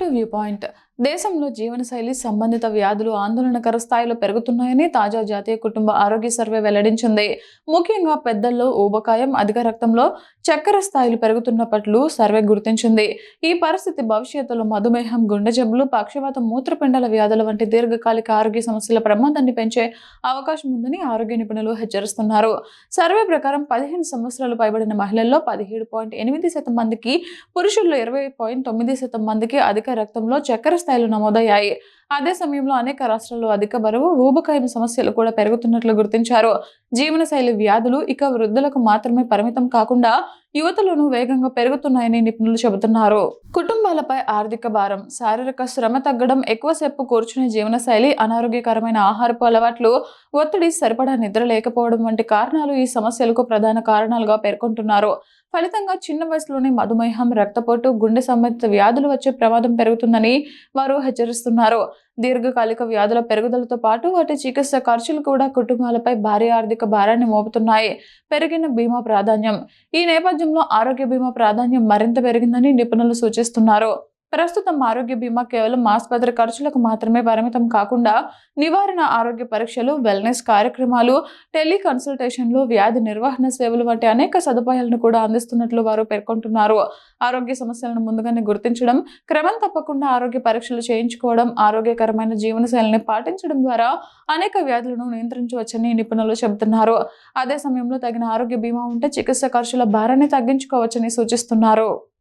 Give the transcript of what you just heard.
Positive view point. దేశంలో జీవనశైలి సంబంధిత వ్యాధులు ఆందోళనకర స్థాయిలో పెరుగుతున్నాయని తాజా జాతీయ కుటుంబ ఆరోగ్య సర్వే వెల్లడించింది. ముఖ్యంగా పెద్దల్లో ఊబకాయం, అధిక రక్తంలో చక్కెర స్థాయిలు పెరుగుతున్నట్లు సర్వే గుర్తించింది. ఈ పరిస్థితి భవిష్యత్తులో మధుమేహం, గుండె జబ్బులు, పక్షవాతం, మూత్రపిండాల వ్యాధుల వంటి దీర్ఘకాలిక ఆరోగ్య సమస్యల ప్రమాదాన్ని పెంచే అవకాశం ఉందని ఆరోగ్య నిపుణులు హెచ్చరిస్తున్నారు. సర్వే ప్రకారం 15 సంవత్సరాలు పైబడిన మహిళల్లో 17.8% మందికి, పురుషుల్లో 20.9% మందికి అధిక రక్తంలో చక్కెర స్థాయిలు నమోదయ్యాయి. అదే సమయంలో అనేక రాష్ట్రాల్లో అధిక బరువు, ఊబకాయం సమస్యలు కూడా పెరుగుతున్నట్లు గుర్తించారు. జీవనశైలి వ్యాధులు ఇక వృద్ధులకు మాత్రమే పరిమితం కాకుండా యువతలోనూ వేగంగా పెరుగుతున్నాయని నిపుణులు చెబుతున్నారు. కుటుంబాలపై ఆర్థిక భారం, శారీరక శ్రమ తగ్గడం, ఎక్కువసేపు కూర్చునే జీవనశైలి, అనారోగ్యకరమైన ఆహారపు అలవాట్లు, ఒత్తిడి, సరిపడా నిద్ర లేకపోవడం వంటి కారణాలు ఈ సమస్యలకు ప్రధాన కారణాలుగా పేర్కొంటున్నారు. ఫలితంగా చిన్న వయసులోనే మధుమేహం, రక్తపోటు, గుండె సంబంధిత వ్యాధులు వచ్చే ప్రమాదం పెరుగుతుందని వారు హెచ్చరిస్తున్నారు. దీర్ఘకాలిక వ్యాధుల పెరుగుదలతో పాటు వాటి చికిత్స ఖర్చులు కూడా కుటుంబాలపై భారీ ఆర్థిక భారాన్ని మోపుతున్నాయి. పెరిగిన బీమా ప్రాధాన్యం. ఈ నేపథ్యంలో ఆరోగ్య బీమా ప్రాధాన్యం మరింత పెరిగిందని నిపుణులు సూచిస్తున్నారు. ప్రస్తుతం ఆరోగ్య బీమా కేవలం ఆసుపత్రి ఖర్చులకు మాత్రమే పరిమితం కాకుండా నివారణ ఆరోగ్య పరీక్షలు, వెల్నెస్ కార్యక్రమాలు, టెలికన్సల్టేషన్లు, వ్యాధి నిర్వహణ సేవలు వంటి అనేక సదుపాయాలను కూడా అందిస్తున్నట్లు వారు పేర్కొంటున్నారు. ఆరోగ్య సమస్యలను ముందుగానే గుర్తించడం, క్రమం తప్పకుండా ఆరోగ్య పరీక్షలు చేయించుకోవడం, ఆరోగ్యకరమైన జీవనశైలిని పాటించడం ద్వారా అనేక వ్యాధులను నియంత్రించవచ్చని నిపుణులు చెబుతున్నారు. అదే సమయంలో తగిన ఆరోగ్య బీమా ఉంటే చికిత్స ఖర్చుల భారాన్ని తగ్గించుకోవచ్చని సూచిస్తున్నారు.